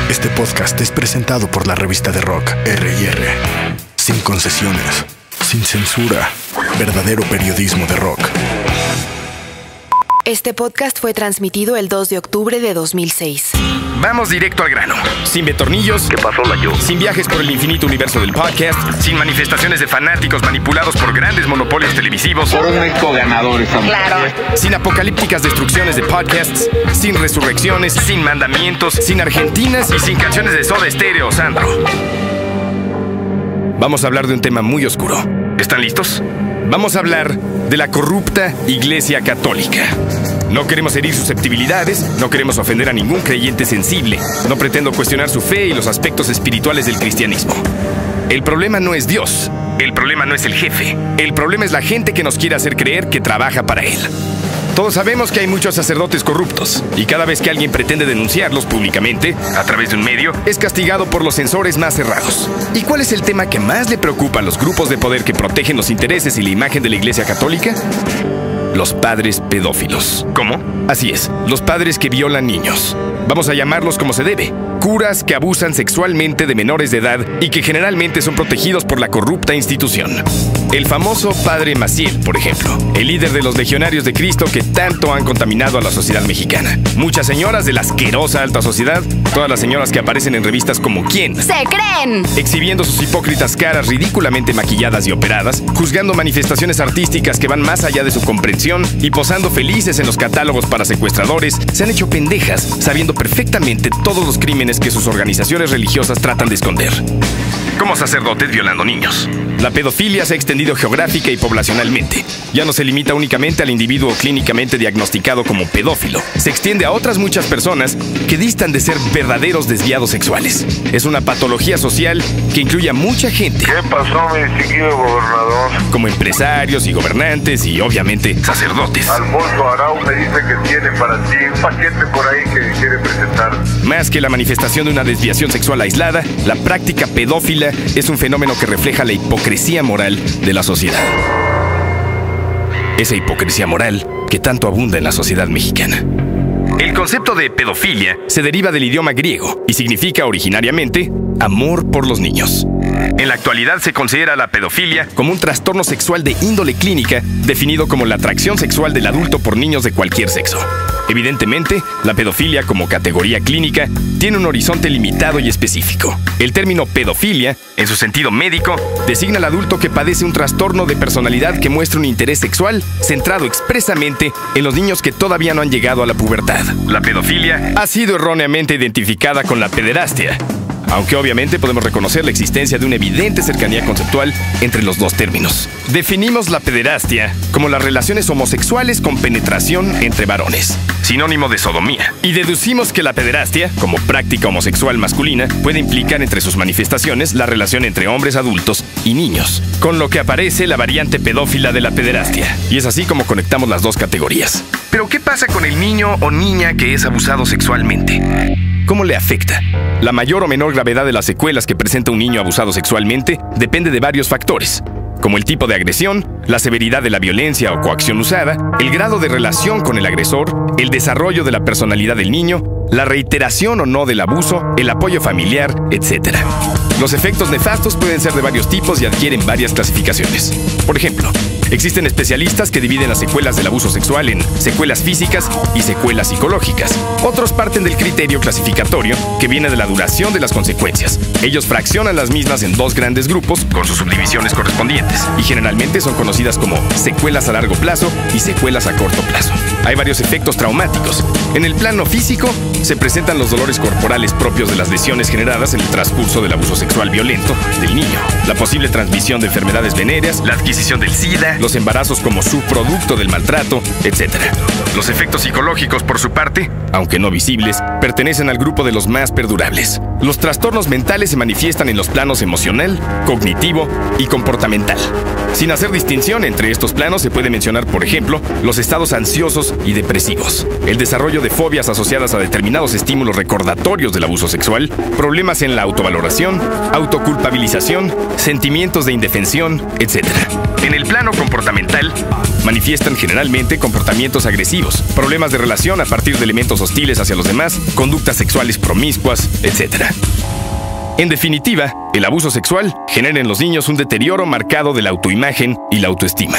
Este podcast es presentado por la revista de rock R&R. Sin concesiones, sin censura, verdadero periodismo de rock. Este podcast fue transmitido el 2 de octubre de 2006. Vamos directo al grano. Sin betornillos. ¿Qué pasó, Layo? Sin viajes por el infinito universo del podcast. Sin manifestaciones de fanáticos manipulados por grandes monopolios televisivos. Por un rico ganador estamos. Claro. Sin apocalípticas destrucciones de podcasts. Sin resurrecciones. Sin mandamientos. Sin argentinas y sin canciones de Soda Stereo, Sandro. Vamos a hablar de un tema muy oscuro. ¿Están listos? Vamos a hablar de la corrupta Iglesia Católica. No queremos herir susceptibilidades, no queremos ofender a ningún creyente sensible, no pretendo cuestionar su fe y los aspectos espirituales del cristianismo. El problema no es Dios, el problema no es el jefe, el problema es la gente que nos quiere hacer creer que trabaja para él. Todos sabemos que hay muchos sacerdotes corruptos, y cada vez que alguien pretende denunciarlos públicamente, a través de un medio, es castigado por los censores más cerrados. ¿Y cuál es el tema que más le preocupa a los grupos de poder que protegen los intereses y la imagen de la Iglesia Católica? Los padres pedófilos. ¿Cómo? Así es, los padres que violan niños. Vamos a llamarlos como se debe. Curas que abusan sexualmente de menores de edad y que generalmente son protegidos por la corrupta institución. El famoso Padre Maciel, por ejemplo, el líder de los legionarios de Cristo que tanto han contaminado a la sociedad mexicana. Muchas señoras de la asquerosa alta sociedad, todas las señoras que aparecen en revistas como ¿Quién? ¡Se creen! Exhibiendo sus hipócritas caras ridículamente maquilladas y operadas, juzgando manifestaciones artísticas que van más allá de su comprensión y posando felices en los catálogos para secuestradores, se han hecho pendejas, sabiendo perfectamente todos los crímenes que sus organizaciones religiosas tratan de esconder. Como sacerdotes violando niños. La pedofilia se ha extendido geográfica y poblacionalmente. Ya no se limita únicamente al individuo clínicamente diagnosticado como pedófilo. Se extiende a otras muchas personas que distan de ser verdaderos desviados sexuales. Es una patología social que incluye a mucha gente. ¿Qué pasó, mi distinguido gobernador? Como empresarios y gobernantes y, obviamente, sacerdotes. Alfonso Arau me dice que tiene para ti un paquete por ahí que quiere presentar. Más que la manifestación de una desviación sexual aislada, la práctica pedófila es un fenómeno que refleja la hipocresía moral de la sociedad. Esa hipocresía moral que tanto abunda en la sociedad mexicana. El concepto de pedofilia se deriva del idioma griego y significa originariamente amor por los niños. En la actualidad se considera la pedofilia como un trastorno sexual de índole clínica definido como la atracción sexual del adulto por niños de cualquier sexo. Evidentemente, la pedofilia como categoría clínica tiene un horizonte limitado y específico. El término pedofilia, en su sentido médico, designa al adulto que padece un trastorno de personalidad que muestra un interés sexual centrado expresamente en los niños que todavía no han llegado a la pubertad. La pedofilia ha sido erróneamente identificada con la pederastia, aunque obviamente podemos reconocer la existencia de una evidente cercanía conceptual entre los dos términos. Definimos la pederastia como las relaciones homosexuales con penetración entre varones, sinónimo de sodomía, y deducimos que la pederastia, como práctica homosexual masculina, puede implicar entre sus manifestaciones la relación entre hombres adultos y niños, con lo que aparece la variante pedófila de la pederastia, y es así como conectamos las dos categorías. Pero ¿qué pasa con el niño o niña que es abusado sexualmente? ¿Cómo le afecta? La mayor o menor gravedad de las secuelas que presenta un niño abusado sexualmente depende de varios factores, como el tipo de agresión, la severidad de la violencia o coacción usada, el grado de relación con el agresor, el desarrollo de la personalidad del niño, la reiteración o no del abuso, el apoyo familiar, etc. Los efectos nefastos pueden ser de varios tipos y adquieren varias clasificaciones. Por ejemplo, existen especialistas que dividen las secuelas del abuso sexual en secuelas físicas y secuelas psicológicas. Otros parten del criterio clasificatorio que viene de la duración de las consecuencias. Ellos fraccionan las mismas en dos grandes grupos con sus subdivisiones correspondientes y generalmente son conocidas como secuelas a largo plazo y secuelas a corto plazo. Hay varios efectos traumáticos. En el plano físico, se presentan los dolores corporales propios de las lesiones generadas en el transcurso del abuso sexual violento del niño, la posible transmisión de enfermedades venéreas, la adquisición del SIDA, los embarazos como subproducto del maltrato, etc. Los efectos psicológicos, por su parte, aunque no visibles, pertenecen al grupo de los más perdurables. Los trastornos mentales se manifiestan en los planos emocional, cognitivo y comportamental. Sin hacer distinción entre estos planos, se puede mencionar, por ejemplo, los estados ansiosos y depresivos, el desarrollo de fobias asociadas a determinados estímulos recordatorios del abuso sexual, problemas en la autovaloración, autoculpabilización, sentimientos de indefensión, etc. En el plano comportamental, manifiestan generalmente comportamientos agresivos, problemas de relación a partir de elementos hostiles hacia los demás, conductas sexuales promiscuas, etc. En definitiva, el abuso sexual genera en los niños un deterioro marcado de la autoimagen y la autoestima.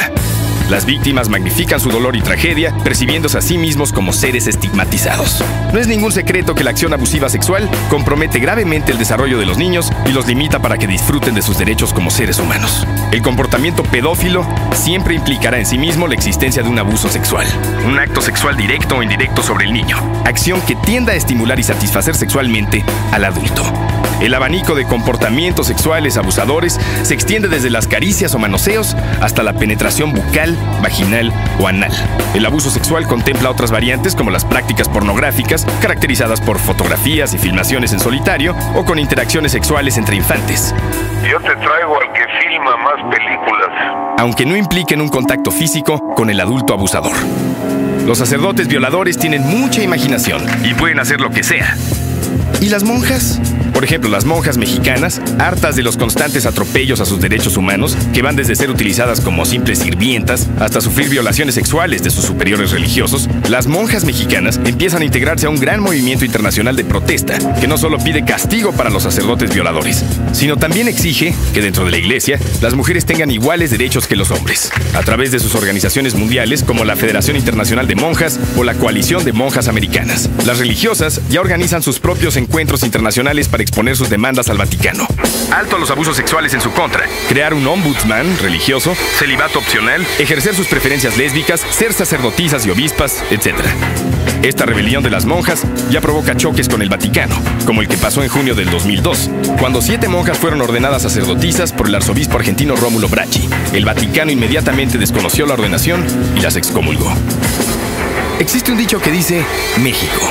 Las víctimas magnifican su dolor y tragedia, percibiéndose a sí mismos como seres estigmatizados. No es ningún secreto que la acción abusiva sexual compromete gravemente el desarrollo de los niños y los limita para que disfruten de sus derechos como seres humanos. El comportamiento pedófilo siempre implicará en sí mismo la existencia de un abuso sexual, un acto sexual directo o indirecto sobre el niño, acción que tienda a estimular y satisfacer sexualmente al adulto. El abanico de comportamientos sexuales abusadores se extiende desde las caricias o manoseos hasta la penetración bucal, vaginal o anal. El abuso sexual contempla otras variantes como las prácticas pornográficas, caracterizadas por fotografías y filmaciones en solitario o con interacciones sexuales entre infantes. Yo te traigo al que filma más películas. Aunque no impliquen un contacto físico con el adulto abusador. Los sacerdotes violadores tienen mucha imaginación y pueden hacer lo que sea. ¿Y las monjas? Por ejemplo, las monjas mexicanas, hartas de los constantes atropellos a sus derechos humanos, que van desde ser utilizadas como simples sirvientas hasta sufrir violaciones sexuales de sus superiores religiosos, las monjas mexicanas empiezan a integrarse a un gran movimiento internacional de protesta, que no solo pide castigo para los sacerdotes violadores, sino también exige que dentro de la iglesia las mujeres tengan iguales derechos que los hombres, a través de sus organizaciones mundiales como la Federación Internacional de Monjas o la Coalición de Monjas Americanas. Las religiosas ya organizan sus propios encuentros internacionales para exponer sus demandas al Vaticano. Alto a los abusos sexuales en su contra, crear un ombudsman religioso, celibato opcional, ejercer sus preferencias lésbicas, ser sacerdotisas y obispas, etc. Esta rebelión de las monjas ya provoca choques con el Vaticano, como el que pasó en junio del 2002, cuando 7 monjas fueron ordenadas sacerdotisas por el arzobispo argentino Rómulo Bracci. El Vaticano inmediatamente desconoció la ordenación y las excomulgó. Existe un dicho que dice: México,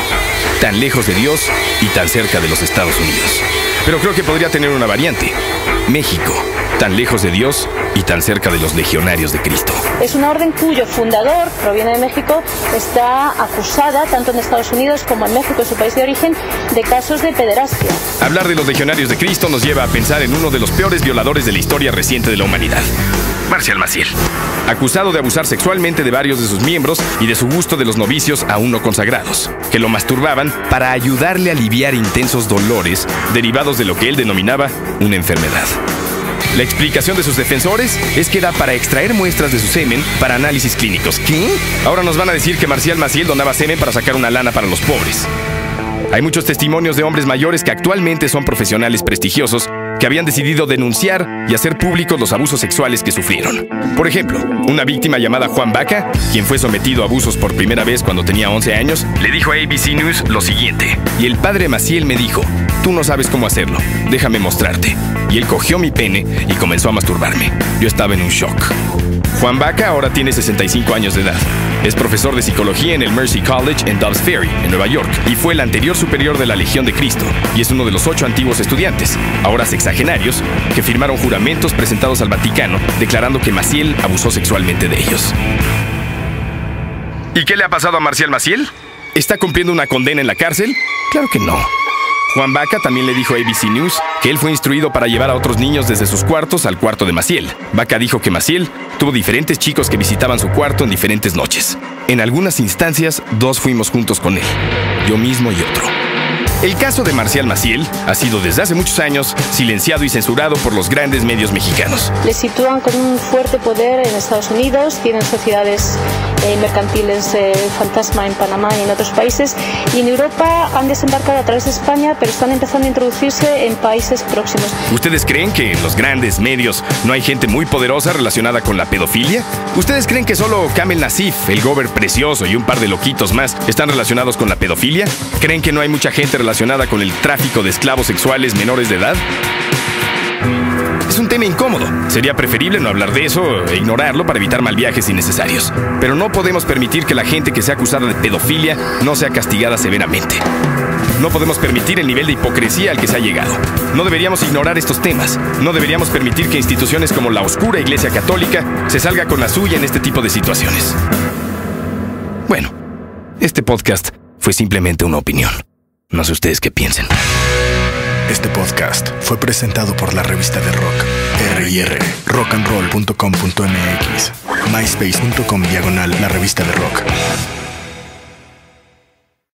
tan lejos de Dios y tan cerca de los Estados Unidos. Pero creo que podría tener una variante: México, tan lejos de Dios y tan cerca de los legionarios de Cristo. Es una orden cuyo fundador proviene de México, está acusada tanto en Estados Unidos como en México, su país de origen, de casos de pederastia. Hablar de los legionarios de Cristo nos lleva a pensar en uno de los peores violadores de la historia reciente de la humanidad: Marcial Maciel, acusado de abusar sexualmente de varios de sus miembros y de su gusto de los novicios aún no consagrados, que lo masturbaban para ayudarle a aliviar intensos dolores derivados de lo que él denominaba una enfermedad. La explicación de sus defensores es que era para extraer muestras de su semen para análisis clínicos. ¿Qué? Ahora nos van a decir que Marcial Maciel donaba semen para sacar una lana para los pobres. Hay muchos testimonios de hombres mayores que actualmente son profesionales prestigiosos que habían decidido denunciar y hacer públicos los abusos sexuales que sufrieron. Por ejemplo, una víctima llamada Juan Baca, quien fue sometido a abusos por primera vez cuando tenía 11 años, le dijo a ABC News lo siguiente: y el padre Maciel me dijo: tú no sabes cómo hacerlo, déjame mostrarte. Y él cogió mi pene y comenzó a masturbarme. Yo estaba en un shock. Juan Baca ahora tiene 65 años de edad. Es profesor de psicología en el Mercy College en Dobbs Ferry, en Nueva York, y fue el anterior superior de la Legión de Cristo, y es uno de los 8 antiguos estudiantes, ahora sexagenarios, que firmaron juramentos presentados al Vaticano declarando que Maciel abusó sexualmente de ellos. ¿Y qué le ha pasado a Marcial Maciel? ¿Está cumpliendo una condena en la cárcel? Claro que no. Juan Baca también le dijo a ABC News que él fue instruido para llevar a otros niños desde sus cuartos al cuarto de Maciel. Baca dijo que Maciel tuvo diferentes chicos que visitaban su cuarto en diferentes noches. En algunas instancias, 2 fuimos juntos con él, yo mismo y otro. El caso de Marcial Maciel ha sido desde hace muchos años silenciado y censurado por los grandes medios mexicanos. Le sitúan con un fuerte poder en Estados Unidos, tienen sociedades mercantiles fantasma en Panamá y en otros países, y en Europa han desembarcado a través de España, pero están empezando a introducirse en países próximos. ¿Ustedes creen que en los grandes medios no hay gente muy poderosa relacionada con la pedofilia? ¿Ustedes creen que solo Kamel Nasif, el gober precioso y un par de loquitos más están relacionados con la pedofilia? ¿Creen que no hay mucha gente relacionada con el tráfico de esclavos sexuales menores de edad? Es un tema incómodo. Sería preferible no hablar de eso e ignorarlo para evitar mal viajes innecesarios. Pero no podemos permitir que la gente que sea acusada de pedofilia no sea castigada severamente. No podemos permitir el nivel de hipocresía al que se ha llegado. No deberíamos ignorar estos temas. No deberíamos permitir que instituciones como la oscura Iglesia Católica se salga con la suya en este tipo de situaciones. Bueno, este podcast fue simplemente una opinión. No sé ustedes qué piensen. Este podcast fue presentado por la Revista de Rock. R&R. Rockandroll.com.mx. MySpace.com/La Revista de Rock.